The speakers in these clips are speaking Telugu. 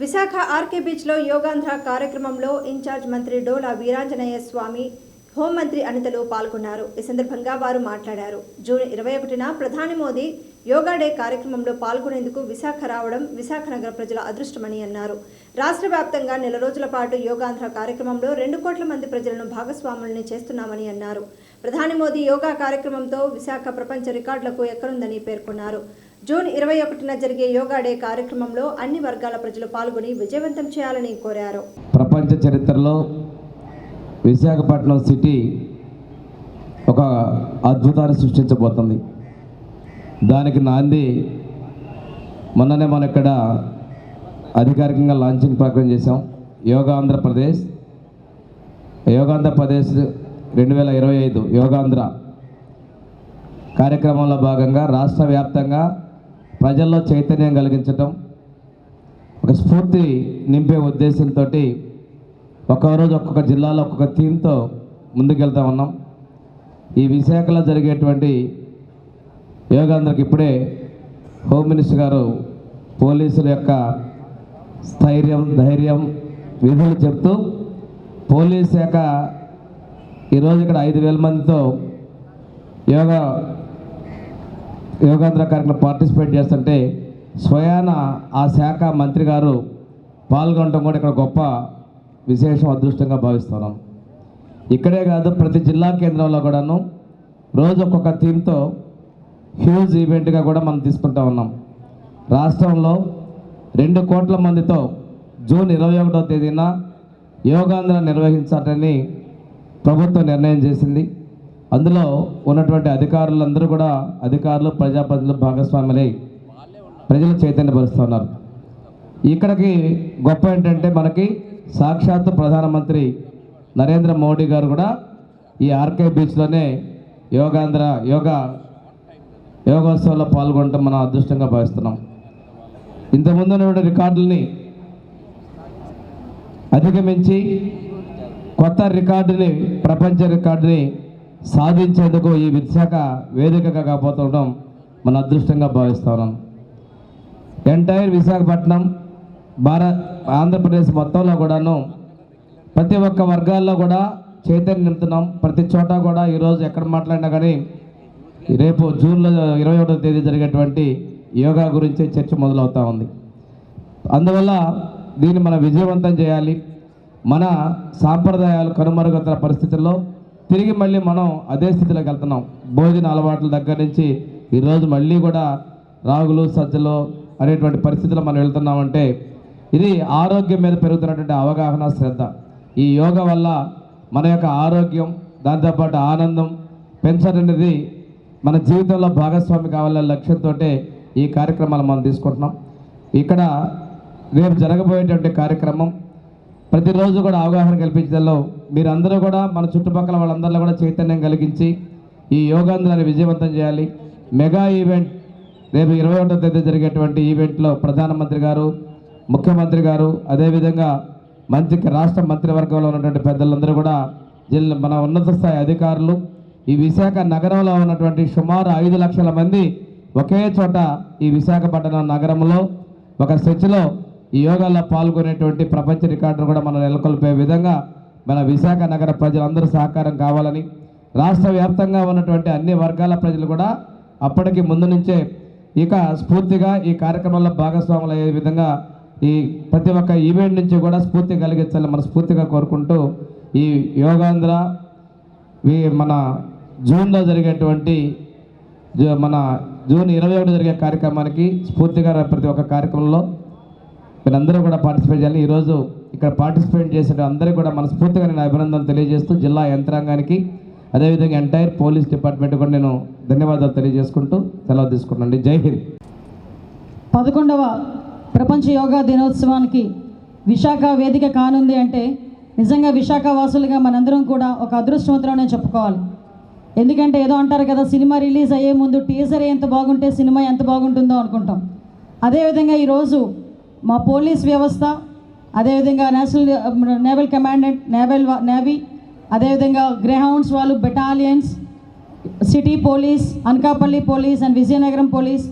విశాఖ ఆర్కే బీచ్లో యోగాంధ్ర కార్యక్రమంలో ఇన్ఛార్జ్ మంత్రి డోలా వీరాంజనేయ స్వామి, హోంమంత్రి అనితలు పాల్గొన్నారు. ఈ సందర్భంగా వారు మాట్లాడారు. జూన్ 21న ప్రధాని మోదీ యోగా డే కార్యక్రమంలో పాల్గొనేందుకు విశాఖ రావడం విశాఖ నగర ప్రజల అదృష్టమని అన్నారు. రాష్ట్ర వ్యాప్తంగా నెల రోజుల పాటు యోగాంధ్ర కార్యక్రమంలో 2 కోట్ల మంది ప్రజలను భాగస్వాముల్ని చేస్తున్నామని అన్నారు. ప్రధాని మోదీ యోగా కార్యక్రమంతో విశాఖ ప్రపంచ రికార్డులకు ఎక్కనుందని పేర్కొన్నారు. జూన్ 21న జరిగే యోగా డే కార్యక్రమంలో అన్ని వర్గాల ప్రజలు పాల్గొని విజయవంతం చేయాలని కోరారు. ప్రపంచ చరిత్రలో విశాఖపట్నం సిటీ ఒక అద్భుతాన్ని సృష్టించబోతుంది. దానికి నాంది మొన్ననే మనం ఇక్కడ అధికారికంగా లాంచింగ్ ప్రోగ్రాం చేసాం. యోగాంధ్రప్రదేశ్ 2025 యోగాంధ్ర కార్యక్రమంలో భాగంగా రాష్ట్ర వ్యాప్తంగా ప్రజల్లో చైతన్యం కలిగించటం, ఒక స్ఫూర్తి నింపే ఉద్దేశంతో ఒక్కొక్కరోజు ఒక్కొక్క జిల్లాలో ఒక్కొక్క థీమ్తో ముందుకెళ్తా ఉన్నాం. ఈ విశాఖలో జరిగేటువంటి యోగాంధ్రకి ఇప్పుడే హోమ్ మినిస్టర్ గారు పోలీసుల యొక్క స్థైర్యం, ధైర్యం, విధులు చెప్తూ పోలీస్ శాఖ ఈరోజు ఇక్కడ 5,000 మందితో యోగాంధ్ర కార్యక్రమం పార్టిసిపేట్ చేస్తుంటే స్వయాన ఆ శాఖ మంత్రి గారు పాల్గొనడం కూడా ఇక్కడ గొప్ప విశేషం, అదృష్టంగా భావిస్తున్నాం. ఇక్కడే కాదు, ప్రతి జిల్లా కేంద్రంలో కూడాను రోజు ఒక్కొక్క థీమ్తో హ్యూజ్ ఈవెంట్గా కూడా మనం తీసుకుంటా ఉన్నాం. రాష్ట్రంలో 2 కోట్ల మందితో జూన్ 21వ తేదీన యోగాంధ్ర నిర్వహించాలని ప్రభుత్వం నిర్ణయం చేసింది. అందులో ఉన్నటువంటి అధికారులందరూ కూడా అధికారులు, ప్రజాప్రతినిధులు భాగస్వాములై ప్రజలు చైతన్యపరుస్తున్నారు. ఇక్కడికి గొప్ప ఏంటంటే మనకి సాక్షాత్తు ప్రధానమంత్రి నరేంద్ర మోడీ గారు కూడా ఈ ఆర్కే బీచ్లోనే యోగోత్సవంలో పాల్గొనడం మనం అదృష్టంగా భావిస్తున్నాం. ఇంతకుముందు ఉన్న రికార్డుల్ని అధిగమించి కొత్త రికార్డుని, ప్రపంచ రికార్డుని సాధించేందుకు ఈ విశాఖ వేదికగా కాబోతుండడం మన అదృష్టంగా భావిస్తున్నాం. ఎంటైర్ విశాఖపట్నం, ఆంధ్రప్రదేశ్ మొత్తంలో కూడాను ప్రతి ఒక్క వర్గాల్లో కూడా చైతన్యం నింపుతున్నాం. ప్రతి చోట కూడా ఈరోజు ఎక్కడ మాట్లాడినా కానీ రేపు జూన్లో 21వ తేదీ జరిగేటువంటి యోగా గురించి చర్చ మొదలవుతూ ఉంది. అందువల్ల దీన్ని మనం విజయవంతం చేయాలి. మన సాంప్రదాయాలు కనుమరుగుతున్న పరిస్థితుల్లో తిరిగి మళ్ళీ మనం అదే స్థితిలోకి వెళ్తున్నాం. భోజన అలవాట్ల దగ్గర నుంచి ఈరోజు మళ్ళీ కూడా రాగులు, సజ్జలు అనేటువంటి పరిస్థితుల్లో మనం వెళ్తున్నామంటే ఇది ఆరోగ్యం మీద పెరుగుతున్నటువంటి అవగాహన, శ్రద్ధ. ఈ యోగా వల్ల మన యొక్క ఆరోగ్యం, దాంతోపాటు ఆనందం పెంచడం అనేది మన జీవితంలో భాగస్వామి కావాలనే లక్ష్యంతో ఈ కార్యక్రమాలు మనం తీసుకుంటున్నాం. ఇక్కడ రేపు జరగబోయేటువంటి కార్యక్రమం ప్రతిరోజు కూడా అవగాహన కల్పించడంలో మీరందరూ కూడా మన చుట్టుపక్కల వాళ్ళందరిలో కూడా చైతన్యం కలిగించి ఈ యోగాంధ్రాన్ని విజయవంతం చేయాలి. మెగా ఈవెంట్ రేపు 21వ తేదీ జరిగేటువంటి ఈవెంట్లో ప్రధానమంత్రి గారు, ముఖ్యమంత్రి గారు, అదేవిధంగా రాష్ట్ర మంత్రివర్గంలో ఉన్నటువంటి పెద్దలందరూ కూడా మన ఉన్నత స్థాయి అధికారులు, ఈ విశాఖ నగరంలో ఉన్నటువంటి సుమారు 5 లక్షల మంది ఒకే చోట ఈ విశాఖపట్నం నగరంలో ఒక స్ట్రెచ్లో ఈ యోగాలో పాల్గొనేటువంటి ప్రపంచ రికార్డును కూడా మనం నెలకొల్పే విధంగా మన విశాఖ నగర ప్రజలందరూ సహకారం కావాలని, రాష్ట్ర వ్యాప్తంగా ఉన్నటువంటి అన్ని వర్గాల ప్రజలు కూడా అప్పటికి ముందు నుంచే ఇక స్ఫూర్తిగా ఈ కార్యక్రమంలో భాగస్వాములు అయ్యే విధంగా ఈ ప్రతి ఒక్క ఈవెంట్ నుంచి కూడా స్ఫూర్తి కలిగించాలని మన స్ఫూర్తిగా కోరుకుంటూ ఈ యోగాంధ్ర మన జూన్లో జరిగేటువంటి జూన్ 21 జరిగే కార్యక్రమానికి స్ఫూర్తిగా ప్రతి ఒక్క కార్యక్రమంలో వీళ్ళందరూ కూడా పార్టిసిపేట్ చేయాలి. ఈరోజు ఇక్కడ పార్టిసిపేట్ చేసే అందరికీ కూడా మనస్ఫూర్తిగా నేను అభినందనలు తెలియజేస్తూ జిల్లా యంత్రాంగానికి, అదేవిధంగా ఎంటైర్ పోలీస్ డిపార్ట్మెంట్ కూడా నేను ధన్యవాదాలు తెలియజేసుకుంటూ సెలవు తీసుకుంటానండి. జై హింద్. 11వ ప్రపంచ యోగా దినోత్సవానికి విశాఖ వేదిక కానుంది అంటే నిజంగా విశాఖ వాసులుగా మనందరం కూడా ఒక అదృష్టవంతులనే చెప్పుకోవాలి. ఎందుకంటే ఏదో అంటారు కదా, సినిమా రిలీజ్ అయ్యే ముందు టీజర్ ఎంత బాగుంటే సినిమా ఎంత బాగుంటుందో అనుకుంటాం. అదేవిధంగా ఈరోజు మా పోలీస్ వ్యవస్థ, అదేవిధంగా నేవల్ కమాండెంట్, నేవీ, అదేవిధంగా గ్రేహౌండ్స్ వాళ్ళు, battalions, city police, Anakapalli police and Vizianagaram police,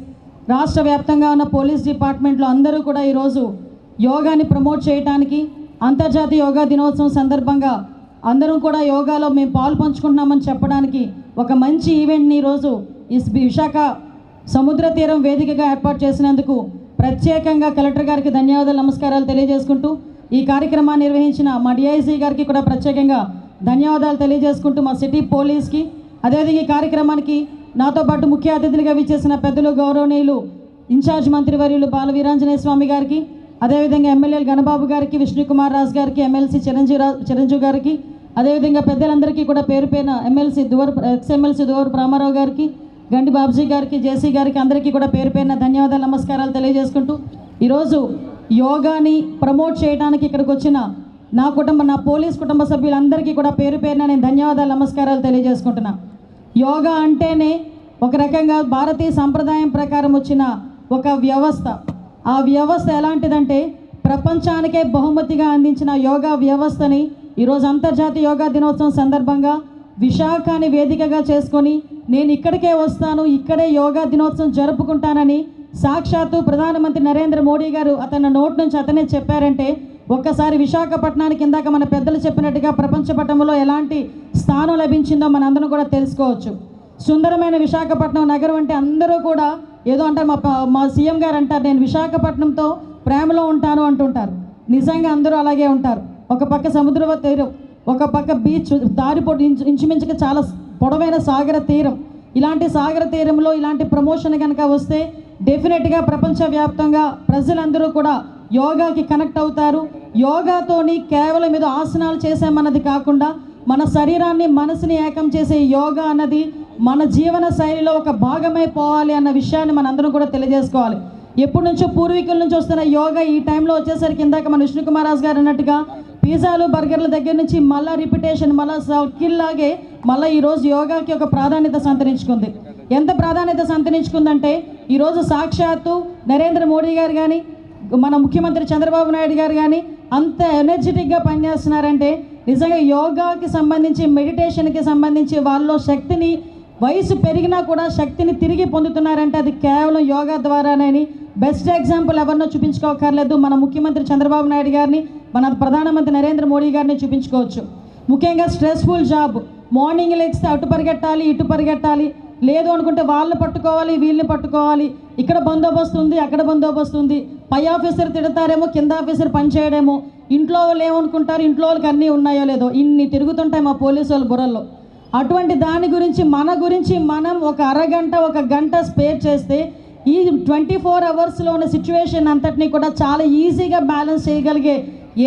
రాష్ట్ర వ్యాప్తంగా ఉన్న పోలీస్ డిపార్ట్మెంట్లో అందరూ కూడా ఈరోజు యోగాని ప్రమోట్ చేయడానికి అంతర్జాతీయ యోగా దినోత్సవం సందర్భంగా అందరం కూడా యోగాలో మేము పాలు పంచుకుంటున్నామని చెప్పడానికి ఒక మంచి ఈవెంట్ని ఈరోజు ఈ విశాఖ సముద్ర తీరం వేదికగా ఏర్పాటు చేసినందుకు ప్రత్యేకంగా కలెక్టర్ గారికి ధన్యవాదాలు నమస్కారాలు తెలియజేసుకుంటూ ఈ కార్యక్రమాన్ని నిర్వహించిన మా డిఐసి గారికి కూడా ప్రత్యేకంగా ధన్యవాదాలు తెలియజేసుకుంటూ మా సిటీ పోలీస్కి అదేవిధంగా ఈ కార్యక్రమానికి నాతో పాటు ముఖ్య అతిథులుగా విచ్చేసిన పెద్దలు గౌరవనీయులు ఇన్ఛార్జ్ మంత్రివర్యులు బాల వీరాంజనేయ స్వామి గారికి అదేవిధంగా ఎమ్మెల్యేలు గణబాబు గారికి విష్ణుకుమార్ రాజు గారికి ఎమ్మెల్సీ చిరంజీవి గారికి అదేవిధంగా పెద్దలందరికీ కూడా పేరు పేరున ఎక్స్ఎమ్మెల్సీ దువర్ రామారావు గారికి గండి బాబ్జీ గారికి జేసీ గారికి అందరికీ కూడా పేరు పేరున ధన్యవాదాలు నమస్కారాలు తెలియజేసుకుంటూ ఈరోజు యోగాని ప్రమోట్ చేయడానికి ఇక్కడికి వచ్చిన నా పోలీస్ కుటుంబ సభ్యులందరికీ కూడా పేరు పేరున నేను ధన్యవాదాలు నమస్కారాలు తెలియజేసుకుంటున్నా. యోగా అంటేనే ఒక రకంగా భారతీయ సంప్రదాయం ప్రకారం వచ్చిన ఒక వ్యవస్థ. ఆ వ్యవస్థ ఎలాంటిదంటే ప్రపంచానికే బహుమతిగా అందించిన యోగా వ్యవస్థని ఈరోజు అంతర్జాతీయ యోగా దినోత్సవం సందర్భంగా విశాఖని వేదికగా చేసుకొని నేను ఇక్కడికే వస్తాను, ఇక్కడే యోగా దినోత్సవం జరుపుకుంటానని సాక్షాత్తు ప్రధానమంత్రి నరేంద్ర మోడీ గారు అతని నోటి నుంచి అతనే చెప్పారంటే ఒక్కసారి విశాఖపట్నానికి ఇందాక మన పెద్దలు చెప్పినట్టుగా ప్రపంచ పటంలో ఎలాంటి స్థానం లభించిందో మనందరం కూడా తెలుసుకోవచ్చు. సుందరమైన విశాఖపట్నం నగరం అంటే అందరూ కూడా ఏదో అంటారు, మా సీఎం గారు అంటారు నేను విశాఖపట్నంతో ప్రేమలో ఉంటాను అంటుంటారు. నిజంగా అందరూ అలాగే ఉంటారు. ఒక పక్క సముద్ర తీరం, ఒక పక్క బీచ్, దారిపోటు ఇంచుమించుగా చాలా పొడవైన సాగర తీరం. ఇలాంటి సాగర తీరంలో ఇలాంటి ప్రమోషన్ కనుక వస్తే డెఫినెట్గా ప్రపంచవ్యాప్తంగా ప్రజలందరూ కూడా యోగాకి కనెక్ట్ అవుతారు. యోగాతోని కేవలం ఏదో ఆసనాలు చేసామన్నది కాకుండా మన శరీరాన్ని మనసుని ఏకం చేసే యోగా అన్నది మన జీవన శైలిలో ఒక భాగమైపోవాలి అన్న విషయాన్ని మనందరం కూడా తెలియజేసుకోవాలి. ఎప్పటి నుంచో పూర్వీకుల నుంచి వస్తున్న యోగా ఈ టైంలో వచ్చేసరికి ఇందాక మన విష్ణుకుమార్ రాజు గారు అన్నట్టుగా పిజ్జాలు బర్గర్ల దగ్గర నుంచి మళ్ళీ రిపిటేషన్ మళ్ళీ సర్కిల్ లాగే మళ్ళీ ఈరోజు యోగాకి ఒక ప్రాధాన్యత సంతరించుకుంది. ఎంత ప్రాధాన్యత సంతరించుకుందంటే ఈరోజు సాక్షాత్తు నరేంద్ర మోడీ గారు కానీ మన ముఖ్యమంత్రి చంద్రబాబు నాయుడు గారు కానీ అంత ఎనర్జెటిక్గా పనిచేస్తున్నారంటే నిజంగా యోగాకి సంబంధించి మెడిటేషన్కి సంబంధించి వాళ్ళలో శక్తిని వయసు పెరిగినా కూడా శక్తిని తిరిగి పొందుతున్నారంటే అది కేవలం యోగా ద్వారానే. బెస్ట్ ఎగ్జాంపుల్ ఎవరినో చూపించుకోకర్లేదు, మన ముఖ్యమంత్రి చంద్రబాబు నాయుడు గారిని, మన ప్రధానమంత్రి నరేంద్ర మోడీ గారిని చూపించుకోవచ్చు. ముఖ్యంగా స్ట్రెస్ఫుల్ జాబ్, మార్నింగ్ లెగ్స్తే అటు పరిగెట్టాలి ఇటు పరిగెట్టాలి, లేదు అనుకుంటే వాళ్ళని పట్టుకోవాలి వీళ్ళని పట్టుకోవాలి, ఇక్కడ బందోబస్తు ఉంది అక్కడ బందోబస్తు ఉంది, పై ఆఫీసర్ తిడతారేమో కింద ఆఫీసర్ పనిచేయడేమో, ఇంట్లో వాళ్ళు ఏమనుకుంటారు ఇంట్లో వాళ్ళకి అన్నీ ఉన్నాయో లేదో ఇన్ని తిరుగుతుంటాయి మా పోలీసు వాళ్ళ బుర్రల్లో. అటువంటి దాని గురించి మనం ఒక అరగంట ఒక గంట స్పేర్ చేస్తే ఈ 24 అవర్స్లో ఉన్న సిచ్యువేషన్ అంతటినీ కూడా చాలా ఈజీగా బ్యాలెన్స్ చేయగలిగే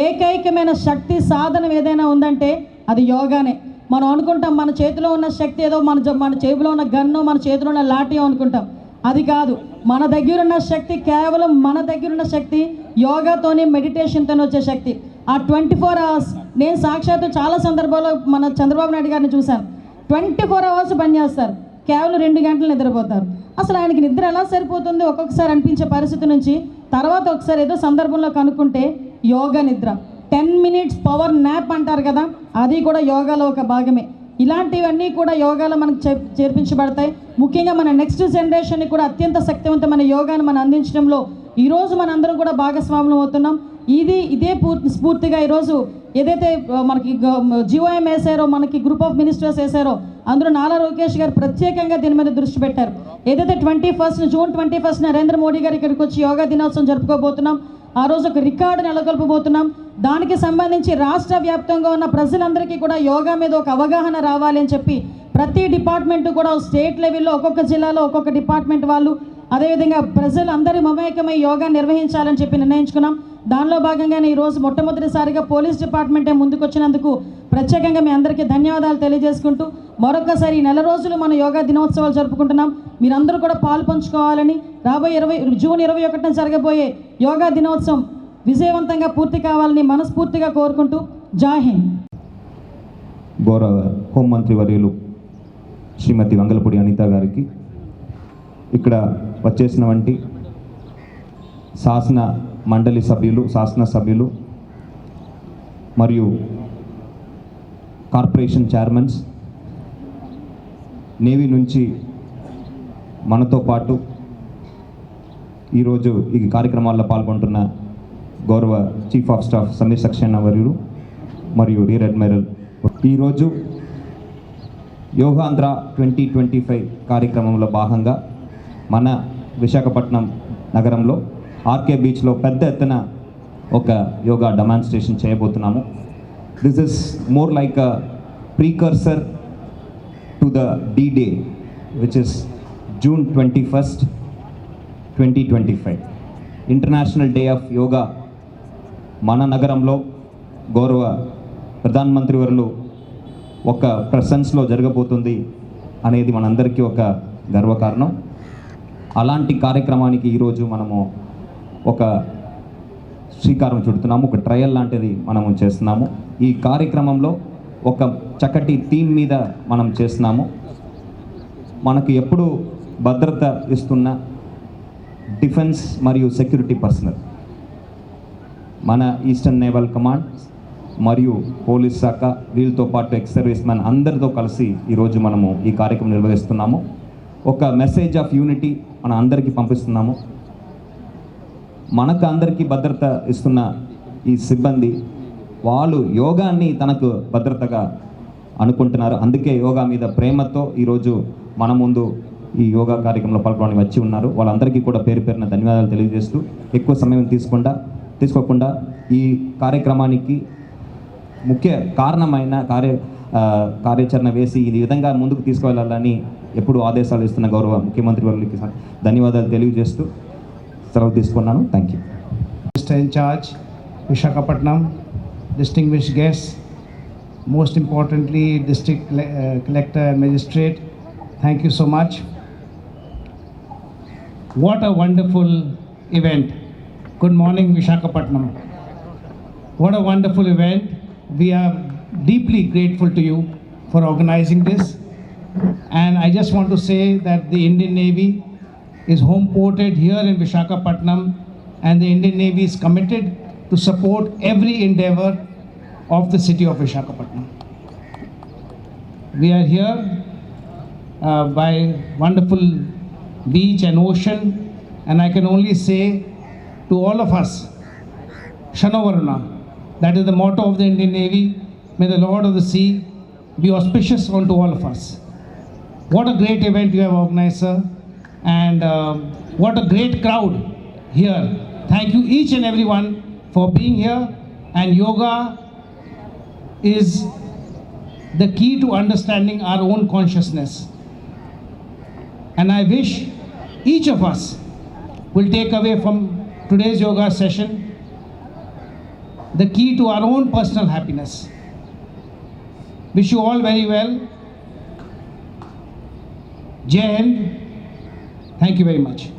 ఏకైకమైన శక్తి సాధనం ఏదైనా ఉందంటే అది యోగానే. మనం అనుకుంటాం మన చేతిలో ఉన్న శక్తి ఏదో మన చేతిలో ఉన్న గన్ను మన చేతిలో ఉన్న లాఠీ అనుకుంటాం. అది కాదు, మన దగ్గర ఉన్న శక్తి కేవలం మన దగ్గర ఉన్న శక్తి యోగాతోనే మెడిటేషన్తోనే వచ్చే శక్తి. ఆ 24 అవర్స్ నేను సాక్షాత్తు చాలా సందర్భాల్లో మన చంద్రబాబు నాయుడు గారిని చూశాను. 24 అవర్స్ పనిచేస్తారు, కేవలం 2 గంటలు నిద్రపోతారు. అసలు ఆయనకి నిద్ర ఎలా సరిపోతుంది ఒక్కొక్కసారి అనిపించే పరిస్థితి నుంచి తర్వాత ఒకసారి ఏదో సందర్భంలో కనుక్కుంటే యోగా నిద్ర 10 minutes పవర్ న్యాప్ అంటారు కదా, అది కూడా యోగాలో ఒక భాగమే. ఇలాంటివన్నీ కూడా యోగాలో మనకు చేర్పించబడతాయి. ముఖ్యంగా మన నెక్స్ట్ జనరేషన్ని కూడా అత్యంత శక్తివంతమైన యోగాను మనం అందించడంలో ఈరోజు మనందరం కూడా భాగస్వాములు అవుతున్నాం. ఇదే స్ఫూర్తిగా ఈరోజు ఏదైతే మనకి జిఓఎం వేసారో, మనకి గ్రూప్ ఆఫ్ మినిస్టర్స్ వేసారో అందులో నారా లోకేష్ గారు ప్రత్యేకంగా దీని మీద దృష్టి పెట్టారు. ఏదైతే జూన్ 21 నరేంద్ర మోడీ గారు ఇక్కడికి వచ్చి యోగా దినోత్సవం జరుపుకోబోతున్నాం, ఆ రోజు ఒక రికార్డు నెలకొల్పబోతున్నాం. దానికి సంబంధించి రాష్ట్ర వ్యాప్తంగా ఉన్న ప్రజలందరికీ కూడా యోగా మీద ఒక అవగాహన రావాలి అని చెప్పి ప్రతి డిపార్ట్మెంటు కూడా స్టేట్ లెవెల్లో ఒక్కొక్క జిల్లాలో ఒక్కొక్క డిపార్ట్మెంట్ వాళ్ళు అదేవిధంగా ప్రజలందరూ మమేకమై యోగా నిర్వహించాలని చెప్పి నిర్ణయించుకున్నాం. దానిలో భాగంగానే ఈరోజు మొట్టమొదటిసారిగా పోలీస్ డిపార్ట్మెంటే ముందుకు వచ్చినందుకు ప్రత్యేకంగా మీ అందరికీ ధన్యవాదాలు తెలియజేసుకుంటూ మరొకసారి ఈ నెల రోజులు మన యోగా దినోత్సవాలు జరుపుకుంటున్నాం. మీరందరూ కూడా పాలు పంచుకోవాలని, రాబోయే జూన్ 21 జరగబోయే యోగా దినోత్సవం విజయవంతంగా పూర్తి కావాలని మనస్ఫూర్తిగా కోరుకుంటూ జై హింద్. గౌరవ హోంమంత్రి వర్యులు శ్రీమతి వంగలపూడి అనిత గారికి, ఇక్కడ వచ్చేసిన వంటి శాసన మండలి సభ్యులు, శాసనసభ్యులు మరియు కార్పొరేషన్ చైర్మన్స్, నేవీ నుంచి మనతో పాటు ఈరోజు ఈ కార్యక్రమాల్లో పాల్గొంటున్న గౌరవ chief of staff Sameer Saxena వర్యులు మరియు రియర్ అడ్మిరల్ ఈరోజు యోగాంధ్ర 2025 కార్యక్రమంలో భాగంగా మన విశాఖపట్నం నగరంలో ఆర్కే బీచ్లో పెద్ద ఎత్తున ఒక యోగా డెమాన్స్ట్రేషన్ చేయబోతున్నాము. This is more like a precursor to the D-Day which is June 21st, 2025. International day of yoga మన నగరంలో గౌరవ ప్రధానమంత్రి వర్యులు ఒక ప్రెసెన్స్లో జరగబోతుంది అనేది మనందరికీ ఒక గర్వకారణం. అలాంటి కార్యక్రమానికి ఈరోజు మనము ఒక శ్రీకారం చుడుతున్నాము, ఒక ట్రయల్ లాంటిది మనము చేస్తున్నాము. ఈ కార్యక్రమంలో ఒక చక్కటి థీమ్ మీద మనం చేస్తున్నాము. మనకు ఎప్పుడు భద్రత ఇస్తున్న డిఫెన్స్ మరియు సెక్యూరిటీ పర్సనల్, మన ఈస్టర్న్ నేవల్ కమాండ్ మరియు పోలీస్ శాఖ, వీళ్ళతో పాటు ఎక్స్ సర్వీస్ మ్యాన్ అందరితో కలిసి ఈరోజు మనము ఈ కార్యక్రమం నిర్వహిస్తున్నాము. ఒక మెసేజ్ ఆఫ్ యూనిటీ మన అందరికీ పంపిస్తున్నాము. మనకు అందరికీ భద్రత ఇస్తున్న ఈ సిబ్బంది వాళ్ళు యోగాన్ని తనకు భద్రతగా అనుకుంటున్నారు. అందుకే యోగా మీద ప్రేమతో ఈరోజు మన ముందు ఈ యోగా కార్యక్రమంలో పాల్గొనడానికి వచ్చి ఉన్నారు. వాళ్ళందరికీ కూడా పేరు పేరున ధన్యవాదాలు తెలియజేస్తూ ఎక్కువ సమయం తీసుకోకుండా ఈ కార్యక్రమానికి ముఖ్య కారణమైన కార్యాచరణ వేసి ఈ విధంగా ముందుకు తీసుకువెళ్ళాలని ఎప్పుడు ఆదేశాలు ఇస్తున్న గౌరవ ముఖ్యమంత్రి వారికి ధన్యవాదాలు తెలియజేస్తూ సెలవు తీసుకున్నాను. Thank you. Mr. In charge, Visakhapatnam, distinguished guests, most importantly, district collector and magistrate, thank you so much. What a wonderful event. Good morning, Visakhapatnam. What a wonderful event. We are deeply grateful to you for organizing this. And I just want to say that the Indian Navy is home ported here in Visakhapatnam, and the Indian Navy is committed to support every endeavor of the city of Visakhapatnam. We are here by wonderful beach and ocean, and I can only say to all of us, Shanovaruna, that is the motto of the Indian Navy. May the Lord of the Sea be auspicious unto all of us. What a great event you have organized, sir, and what a great crowd here. Thank you each and everyone for being here, and yoga is the key to understanding our own consciousness. And I wish each of us will take away from today's yoga session the key to our own personal happiness. Wish you all very well. Jai Hind. Thank you very much.